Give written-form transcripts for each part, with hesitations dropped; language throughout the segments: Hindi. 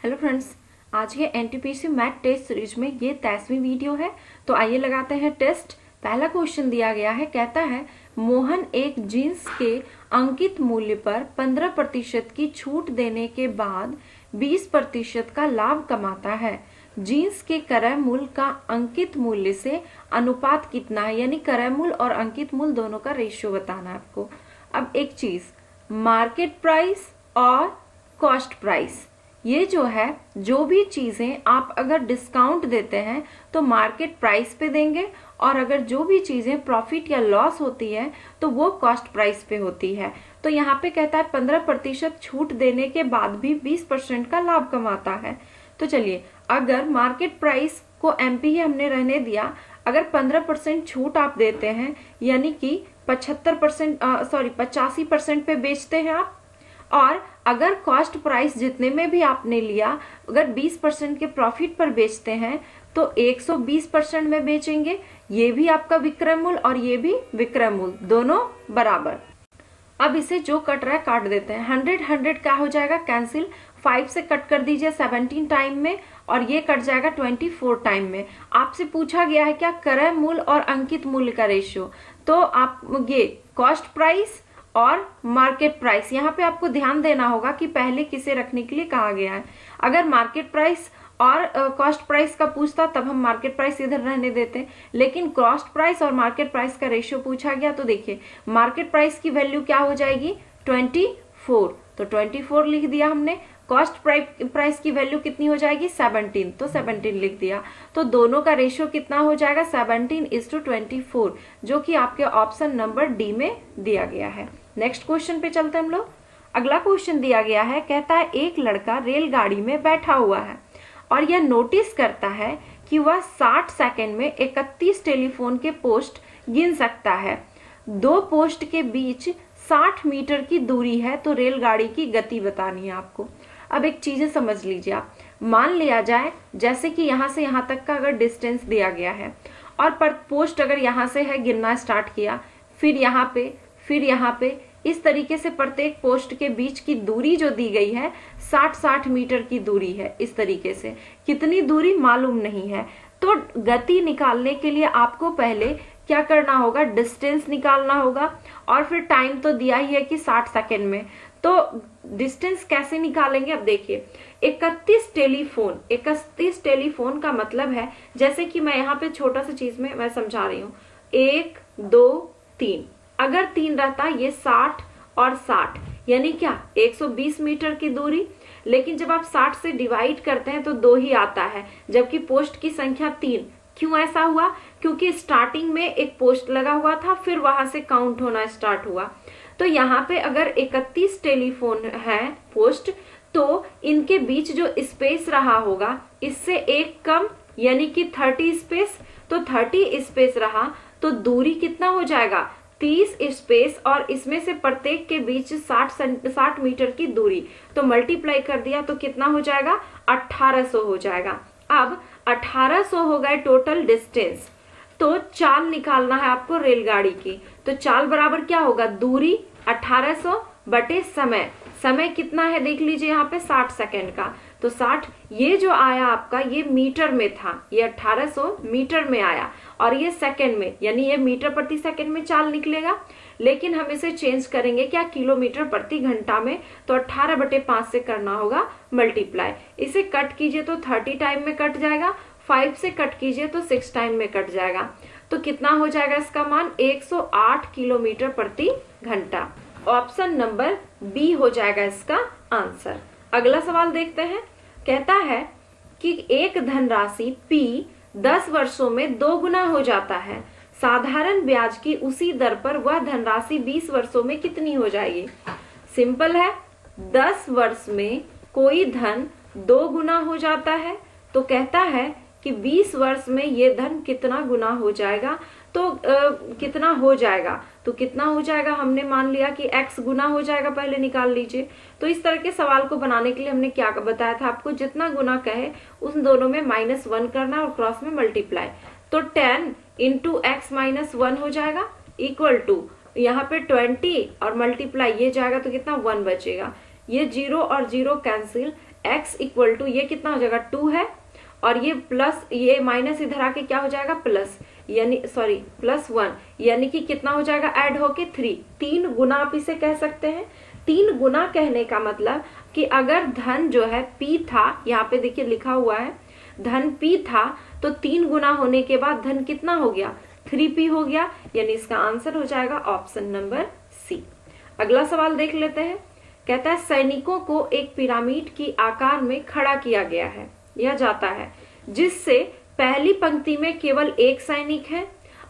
हेलो फ्रेंड्स, आज के एनटीपीसी मैथ टेस्ट सीरीज में ये 23वीं वीडियो है। तो आइए लगाते हैं टेस्ट। पहला क्वेश्चन दिया गया है, कहता है मोहन एक जींस के अंकित मूल्य पर 15% की छूट देने के बाद 20% का लाभ कमाता है। जींस के क्रय मूल्य का अंकित मूल्य से अनुपात कितना है, यानी क्रय मूल्य और अंकित मूल्य दोनों का रेशियो बताना है आपको। अब एक चीज, मार्केट प्राइस और कॉस्ट प्राइस, ये जो है, जो भी चीजें आप अगर डिस्काउंट देते हैं तो मार्केट प्राइस पे देंगे, और अगर जो भी चीजें प्रॉफिट या लॉस होती है तो वो कॉस्ट प्राइस पे होती है। तो यहाँ पे कहता है 15% छूट देने के बाद भी 20% का लाभ कमाता है। तो चलिए, अगर मार्केट प्राइस को एमपी ही हमने रहने दिया, अगर 15% छूट आप देते हैं, यानी कि 85% पे बेचते हैं आप, और अगर कॉस्ट प्राइस जितने में भी आपने लिया, अगर 20% के प्रॉफिट पर बेचते हैं तो 120% में बेचेंगे। ये भी आपका विक्रय मूल्य और ये भी विक्रय मूल्य, दोनों बराबर। अब इसे जो कट रहा है काट देते हैं। 100 क्या हो जाएगा, कैंसिल। 5 से कट कर दीजिए 17 टाइम में, और ये कट जाएगा 24 टाइम में। आपसे पूछा गया है क्या, क्रय मूल्य और अंकित मूल्य का रेशियो। तो आप ये कॉस्ट प्राइस और मार्केट प्राइस, यहाँ पे आपको ध्यान देना होगा कि पहले किसे रखने के लिए कहा गया है। अगर मार्केट प्राइस और कॉस्ट प्राइस का पूछता तब हम मार्केट प्राइस इधर रहने देते, लेकिन कॉस्ट प्राइस और मार्केट प्राइस का रेशियो पूछा गया। तो देखिए, मार्केट प्राइस की वैल्यू क्या हो जाएगी, 24, तो 24 लिख दिया हमने। कॉस्ट प्राइस की वैल्यू कितनी हो जाएगी, 17, तो 17 लिख दिया। तो दोनों का रेशियो कितना हो जाएगा, 17:24, जो कि आपके ऑप्शन नंबर डी में दिया गया है। नेक्स्ट क्वेश्चन पे चलते हैं हम लोग। अगला क्वेश्चन दिया गया है, कहता है एक लड़का रेलगाड़ी में बैठा हुआ है और यह नोटिस करता है कि वह 60 सेकंड में 31 टेलीफोन के पोस्ट गिन सकता है। दो पोस्ट के बीच 60 मीटर की दूरी है, तो रेलगाड़ी की गति बतानी है आपको। अब एक चीजें समझ लीजिए आप, मान लिया जाए जैसे कि यहाँ से यहाँ तक का अगर डिस्टेंस दिया गया है, और पर पोस्ट अगर यहाँ से है गिनना स्टार्ट किया, फिर यहाँ पे, फिर यहाँ पे, इस तरीके से प्रत्येक पोस्ट के बीच की दूरी जो दी गई है 60 मीटर की दूरी है। इस तरीके से कितनी दूरी मालूम नहीं है, तो गति निकालने के लिए आपको पहले क्या करना होगा, डिस्टेंस निकालना होगा, और फिर टाइम तो दिया ही है कि 60 सेकेंड में। तो डिस्टेंस कैसे निकालेंगे, अब देखिए, 31 टेलीफोन का मतलब है, जैसे कि मैं यहाँ पे छोटा सा चीज में मैं समझा रही हूँ, 1 2 3, अगर 3 रहता ये 60 और 60, यानी क्या 120 मीटर की दूरी। लेकिन जब आप 60 से डिवाइड करते हैं तो 2 ही आता है, जबकि पोस्ट की संख्या 3। क्यों ऐसा हुआ, क्योंकि स्टार्टिंग में एक पोस्ट लगा हुआ था, फिर वहां से काउंट होना स्टार्ट हुआ। तो यहाँ पे अगर 31 टेलीफोन है पोस्ट, तो इनके बीच जो स्पेस रहा होगा इससे एक कम, यानी कि 30 स्पेस। तो 30 स्पेस रहा तो दूरी कितना हो जाएगा, 30 स्पेस, और इसमें से प्रत्येक के बीच 60 मीटर की दूरी, तो मल्टीप्लाई कर दिया तो कितना हो जाएगा, 1800 हो जाएगा। अब 1800 हो गए टोटल डिस्टेंस, तो चाल निकालना है आपको रेलगाड़ी की। तो चाल बराबर क्या होगा, दूरी 1800 बटे समय। समय कितना है देख लीजिए यहाँ पे, 60 सेकेंड का, तो 60, ये जो आया आपका ये मीटर में था, ये 1800 मीटर में आया, और ये सेकंड में, यानी ये मीटर प्रति सेकंड में चाल निकलेगा। लेकिन हम इसे चेंज करेंगे क्या, किलोमीटर प्रति घंटा में, तो 18/5 से करना होगा मल्टीप्लाई। इसे कट कीजिए तो 30 टाइम में कट जाएगा, 5 से कट कीजिए तो 6 टाइम में कट जाएगा। तो कितना हो जाएगा इसका मान, 108 किलोमीटर प्रति घंटा। ऑप्शन नंबर बी हो जाएगा इसका आंसर। अगला सवाल देखते हैं, कहता है कि एक धनराशि P 10 वर्षों में 2 गुना हो जाता है। साधारण ब्याज की उसी दर पर वह धनराशि 20 वर्षों में कितनी हो जाएगी। सिंपल है, 10 वर्ष में कोई धन 2 गुना हो जाता है, तो कहता है कि 20 वर्ष में ये धन कितना गुना हो जाएगा। तो कितना हो जाएगा, तो कितना हो जाएगा, हमने मान लिया कि x गुना हो जाएगा, पहले निकाल लीजिए। तो इस तरह के सवाल को बनाने के लिए हमने क्या बताया था आपको, जितना गुना कहे उन दोनों में -1 करना और क्रॉस में मल्टीप्लाई। तो 10 इंटू x -1 हो जाएगा, इक्वल टू यहाँ पे 20 और मल्टीप्लाई ये जाएगा तो कितना 1 बचेगा। ये 0 और 0 कैंसिल, x इक्वल टू ये कितना हो जाएगा 2 है, और ये प्लस ये माइनस इधर आके क्या हो जाएगा प्लस, यानी सॉरी +1, यानी कि कितना हो जाएगा ऐड होके 3। 3 गुना आप इसे कह सकते हैं। 3 गुना कहने का मतलब कि अगर धन जो है p था, यहाँ पे देखिए लिखा हुआ है धन p था, तो 3 गुना होने के बाद धन कितना हो गया 3p हो गया, यानी इसका आंसर हो जाएगा ऑप्शन नंबर सी। अगला सवाल देख लेते हैं। कहता है सैनिकों को एक पिरामिड की आकार में खड़ा किया गया है या जाता है, जिससे पहली पंक्ति में केवल 1 सैनिक है,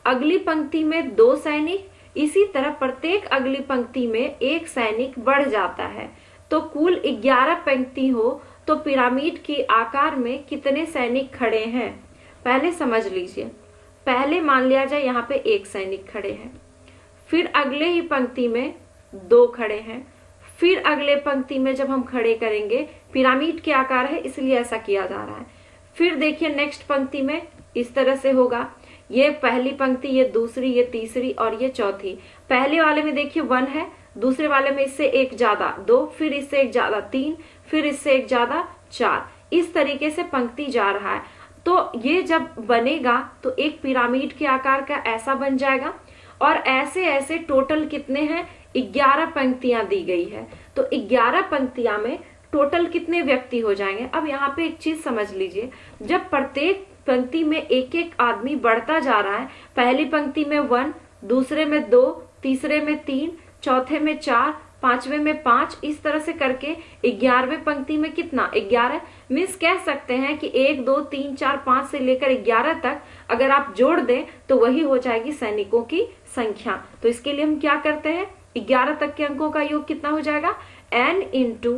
अगली पंक्ति में 2 सैनिक, इसी तरह प्रत्येक अगली पंक्ति में 1 सैनिक बढ़ जाता है, तो कुल 11 पंक्ति हो तो पिरामिड के आकार में कितने सैनिक खड़े हैं। पहले समझ लीजिए, पहले मान लिया जाए यहाँ पे 1 सैनिक खड़े हैं, फिर अगले ही पंक्ति में 2 खड़े हैं, फिर अगले पंक्ति में जब हम खड़े करेंगे, पिरामिड के आकार है इसलिए ऐसा किया जा रहा है, फिर देखिए नेक्स्ट पंक्ति में इस तरह से होगा, ये पहली पंक्ति, ये दूसरी, ये तीसरी और ये चौथी। पहले वाले में देखिए 1 है, दूसरे वाले में इससे 1 ज्यादा 2, फिर इससे 1 ज्यादा 3, फिर इससे 1 ज्यादा 4, इस तरीके से पंक्ति जा रहा है। तो ये जब बनेगा तो एक पिरामिड के आकार का ऐसा बन जाएगा, और ऐसे ऐसे टोटल कितने हैं 11 पंक्तियां दी गई है, तो 11 पंक्तियां में टोटल कितने व्यक्ति हो जाएंगे। अब यहाँ पे एक चीज समझ लीजिए, जब प्रत्येक पंक्ति में एक एक आदमी बढ़ता जा रहा है, पहली पंक्ति में 1, दूसरे में 2, तीसरे में 3, चौथे में 4, पांचवे में 5, इस तरह से करके 11वें पंक्ति में कितना 11, मीन्स कह सकते हैं कि 1 2 3 4 5 से लेकर 11 तक अगर आप जोड़ दें तो वही हो जाएगी सैनिकों की संख्या। तो इसके लिए हम क्या करते हैं, 11 तक के अंकों का योग कितना हो जाएगा n इंटू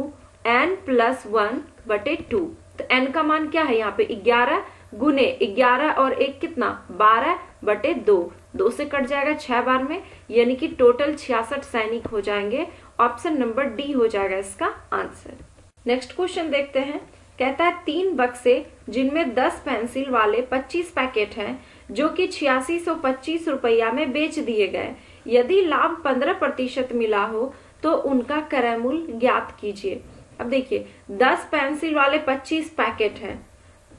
n प्लस 1/2। तो n का मान क्या है यहाँ पे 11 गुने 11 और 1 कितना 12/2, 2 से कट जाएगा 6 बार में, यानी कि टोटल 66 सैनिक हो जाएंगे। ऑप्शन नंबर डी हो जाएगा इसका आंसर। नेक्स्ट क्वेश्चन देखते हैं। कहता है 3 बक्से जिनमें 10 पेंसिल वाले 25 पैकेट हैं, जो कि 8625 रुपया में बेच दिए गए। यदि लाभ 15% मिला हो तो उनका क्रय मूल्य ज्ञात कीजिए। अब देखिए 10 पेंसिल वाले 25 पैकेट हैं,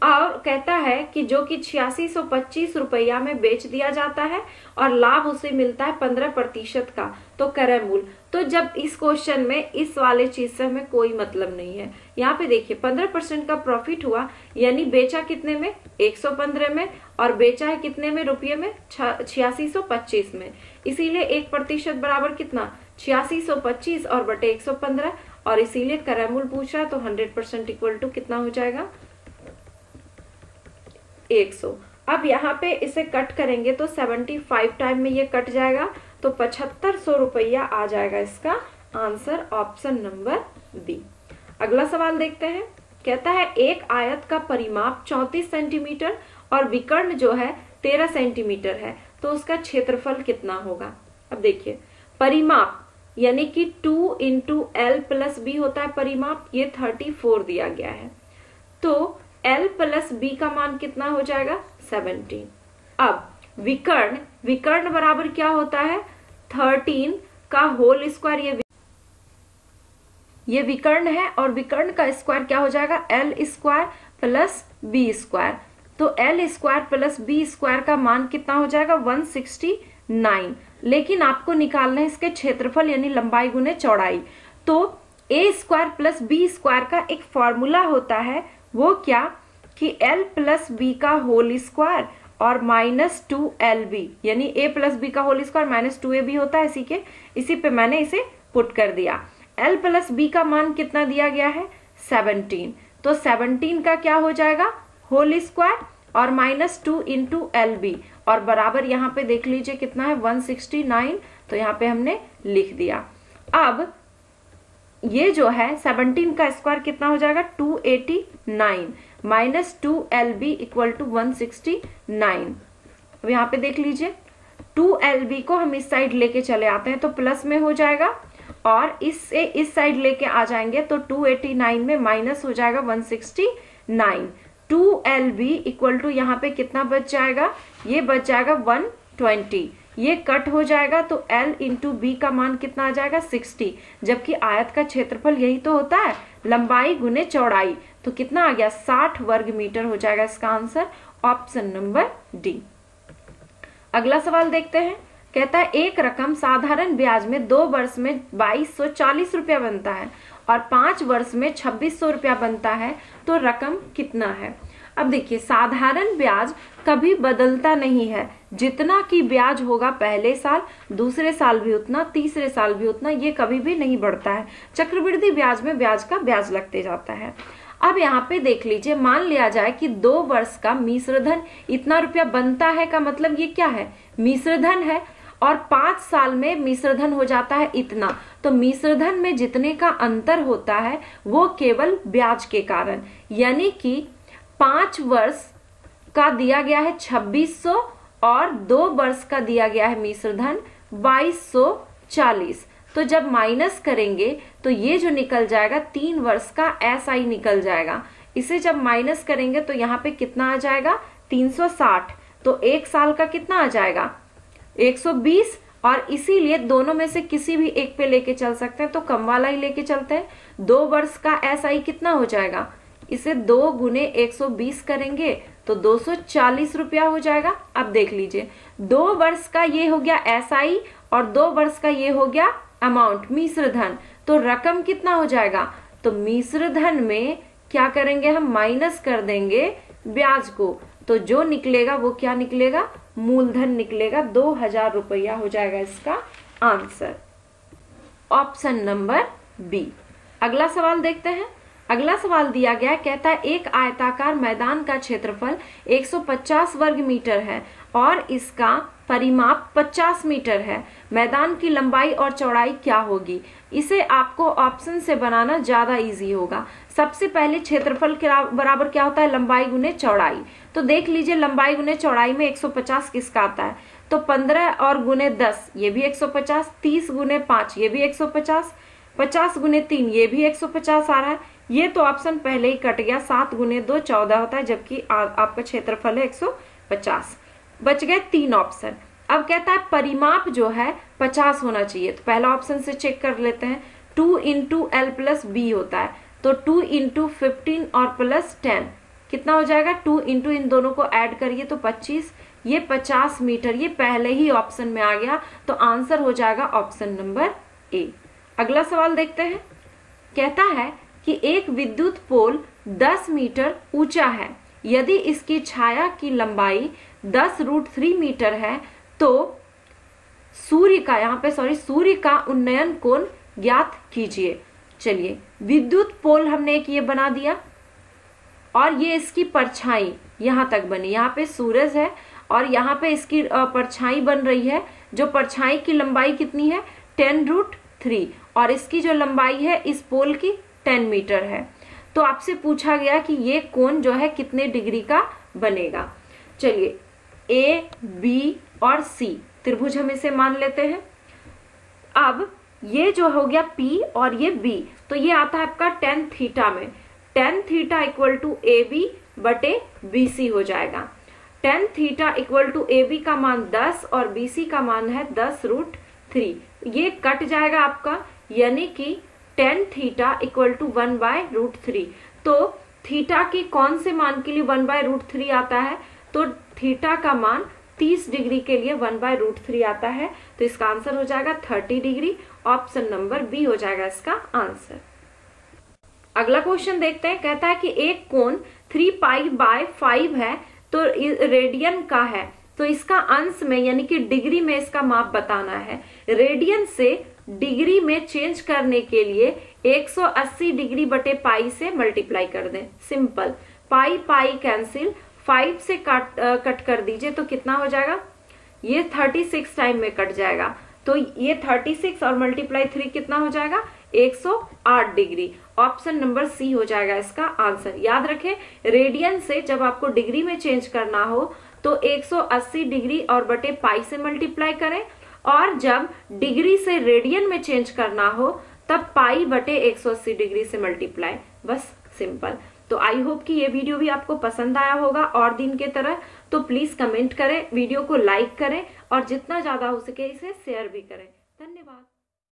और कहता है कि जो कि 8625 रुपया में बेच दिया जाता है और लाभ उसे मिलता है 15% का, तो क्रय मूल्य। तो जब इस क्वेश्चन में इस वाले चीज से हमें कोई मतलब नहीं है, यहाँ पे देखिए 15% का प्रॉफिट हुआ, यानी बेचा कितने में 115 में, और बेचा है कितने में रुपये में 8625 में, इसीलिए 1% बराबर कितना 8625 और बटे 115, और इसीलिए क्रय मूल्य पूछ रहा है, तो 100% इक्वल टू कितना हो जाएगा 100। अब यहाँ पे इसे कट करेंगे तो 75 टाइम में ये कट जाएगा, तो 7500 रुपया आ जाएगा इसका आंसर, ऑप्शन नंबर बी। अगला सवाल देखते हैं। कहता है एक आयत का परिमाप 34 सेंटीमीटर और विकर्ण जो है 13 सेंटीमीटर है, तो उसका क्षेत्रफल कितना होगा। अब देखिए परिमाप यानी कि 2 इंटू एल प्लस बी होता है परिमाप, ये 34 दिया गया है, तो L प्लस बी का मान कितना हो जाएगा 17। अब विकर्ण, विकर्ण बराबर क्या होता है 13 का होल स्क्वायर, ये विकर्ण है, और विकर्ण का स्क्वायर क्या हो जाएगा L square plus B square, तो L square plus B square का मान कितना हो जाएगा 169। लेकिन आपको निकालना है इसके क्षेत्रफल यानी लंबाई गुने चौड़ाई, तो a square plus B square का एक फॉर्मूला होता है, वो क्या कि L प्लस बी का होल स्क्वायर और -2LB, यानी a प्लस बी का होल स्क्वायर -2AB होता है, इसी पे मैंने इसे पुट कर दिया। L प्लस बी का मान कितना दिया गया है 17, तो 17 का क्या हो जाएगा होल स्क्वायर और -2 इंटू LB, और बराबर यहाँ पे देख लीजिए कितना है 169, तो यहाँ पे हमने लिख दिया। अब ये जो है 17 का स्क्वायर कितना हो जाएगा 289 -2LB इक्वल टू 169। अब यहाँ पे देख लीजिए 2LB को हम इस साइड लेके चले आते हैं तो प्लस में हो जाएगा, और इससे इस साइड लेके आ जाएंगे तो 289 में माइनस हो जाएगा 169। 2LB इक्वल टू यहाँ पे कितना बच जाएगा, ये बच जाएगा 120, ये कट हो जाएगा तो L इंटू बी का मान कितना आ जाएगा 60, जबकि आयत का क्षेत्रफल यही तो होता है, लंबाई गुने चौड़ाई, तो कितना आ गया 60 वर्ग मीटर हो जाएगा इसका आंसर, ऑप्शन नंबर डी। अगला सवाल देखते हैं, कहता है एक रकम साधारण ब्याज में 2 वर्ष में 2240 रुपया बनता है और 5 वर्ष में 2600 रुपया बनता है, तो रकम कितना है। अब देखिए साधारण ब्याज कभी बदलता नहीं है, जितना की ब्याज होगा पहले साल, दूसरे साल भी उतना, तीसरे साल भी उतना, ये कभी भी नहीं बढ़ता है। चक्रवृद्धि ब्याज में ब्याज का ब्याज लगते जाता है। अब यहाँ पे देख लीजिए, मान लिया जाए कि 2 वर्ष का मिश्रधन इतना रुपया बनता है, का मतलब ये क्या है, मिश्रधन है, और 5 साल में मिश्रधन हो जाता है इतना, तो मिश्रधन में जितने का अंतर होता है वो केवल ब्याज के कारण, यानी कि 5 वर्ष का दिया गया है 2600 और 2 वर्ष का दिया गया है मिश्रधन 2240, तो जब माइनस करेंगे तो ये जो निकल जाएगा 3 वर्ष का SI निकल जाएगा। इसे जब माइनस करेंगे तो यहाँ पे कितना आ जाएगा 360, तो 1 साल का कितना आ जाएगा 120, और इसीलिए दोनों में से किसी भी एक पे लेके चल सकते हैं, तो कम वाला ही लेके चलते हैं। 2 वर्ष का SI कितना हो जाएगा, इसे 2 गुने 120 करेंगे तो 240 रुपया हो जाएगा। अब देख लीजिए 2 वर्ष का ये हो गया SI और 2 वर्ष का ये हो गया अमाउंट मिश्रधन, तो रकम कितना हो जाएगा, तो मिश्रधन में क्या करेंगे हम, माइनस कर देंगे ब्याज को, तो जो निकलेगा वो क्या निकलेगा, मूलधन निकलेगा, 2000 रुपया हो जाएगा इसका आंसर, ऑप्शन नंबर बी। अगला सवाल देखते हैं। अगला सवाल दिया गया, कहता है एक आयताकार मैदान का क्षेत्रफल 150 वर्ग मीटर है और इसका परिमाप 50 मीटर है, मैदान की लंबाई और चौड़ाई क्या होगी। इसे आपको ऑप्शन से बनाना ज्यादा इजी होगा। सबसे पहले क्षेत्रफल के बराबर क्या होता है, लंबाई गुने चौड़ाई, तो देख लीजिए लंबाई गुने चौड़ाई में 150 किसका आता है, तो 15 और गुने 10 ये भी 150, 30 गुने 5 ये भी 150, 50 गुने 3 ये भी 150 आ रहा है। ये तो ऑप्शन पहले ही कट गया, 7 गुने 2 14 होता है, जबकि आपका क्षेत्रफल है 150, बच गए 3 ऑप्शन। अब कहता है परिमाप जो है 50 होना चाहिए, तो पहला ऑप्शन से चेक कर लेते हैं, 2 इंटू एल प्लस बी होता है, तो 2 इंटू 15 और प्लस 10 कितना हो जाएगा, 2 इंटू इन दोनों को ऐड करिए तो 25, ये 50 मीटर, ये पहले ही ऑप्शन में आ गया, तो आंसर हो जाएगा ऑप्शन नंबर ए। अगला सवाल देखते हैं। कहता है कि एक विद्युत पोल 10 मीटर ऊंचा है, यदि इसकी छाया की लंबाई 10√3 मीटर है तो सूर्य का उन्नयन कोण ज्ञात कीजिए। चलिए विद्युत पोल हमने एक ये बना दिया और ये इसकी परछाई यहां तक बनी, यहाँ पे सूरज है और यहाँ पे इसकी परछाई बन रही है, जो परछाई की लंबाई कितनी है 10√3 और इसकी जो लंबाई है इस पोल की 10 मीटर है। तो आपसे पूछा गया कि ये कोण जो है कितने डिग्री का बनेगा। चलिए ए बी और सी त्रिभुज हम इसे मान लेते हैं। अब ये जो हो गया P और ये B, तो ये आता है आपका tan थीटा में, tan theta equal to AB बटे BC हो जाएगा। tan theta equal to AB का मान 10 और BC का मान है 10√3, ये कट जाएगा आपका, यानी कि tan थीटा इक्वल टू 1/√3। तो थीटा के कौन से मान के लिए 1/√3 आता है, तो थीटा का मान 30 डिग्री के लिए 1/√3 आता है, तो इसका आंसर हो जाएगा 30 डिग्री, ऑप्शन नंबर बी हो जाएगा इसका आंसर। अगला क्वेश्चन देखते हैं। कहता है कि एक कोण 3π/5 है तो रेडियन का है, तो इसका अंश में यानी कि डिग्री में इसका माप बताना है। रेडियन से डिग्री में चेंज करने के लिए 180 डिग्री बटे पाई से मल्टीप्लाई कर दें। सिंपल, पाई पाई कैंसिल, 5 से कट कर दीजिए तो कितना हो जाएगा, ये 36 टाइम में कट जाएगा, तो ये 36 और मल्टीप्लाई 3 कितना हो जाएगा 108 डिग्री, ऑप्शन नंबर सी हो जाएगा इसका आंसर। याद रखें रेडियन से जब आपको डिग्री में चेंज करना हो तो 180 डिग्री और बटे पाई से मल्टीप्लाई करें, और जब डिग्री से रेडियन में चेंज करना हो तब पाई बटे 180 डिग्री से मल्टीप्लाई, बस सिंपल। तो आई होप कि ये वीडियो भी आपको पसंद आया होगा और दिन के तरह। तो प्लीज कमेंट करें, वीडियो को लाइक करें और जितना ज्यादा हो सके इसे शेयर भी करें। धन्यवाद।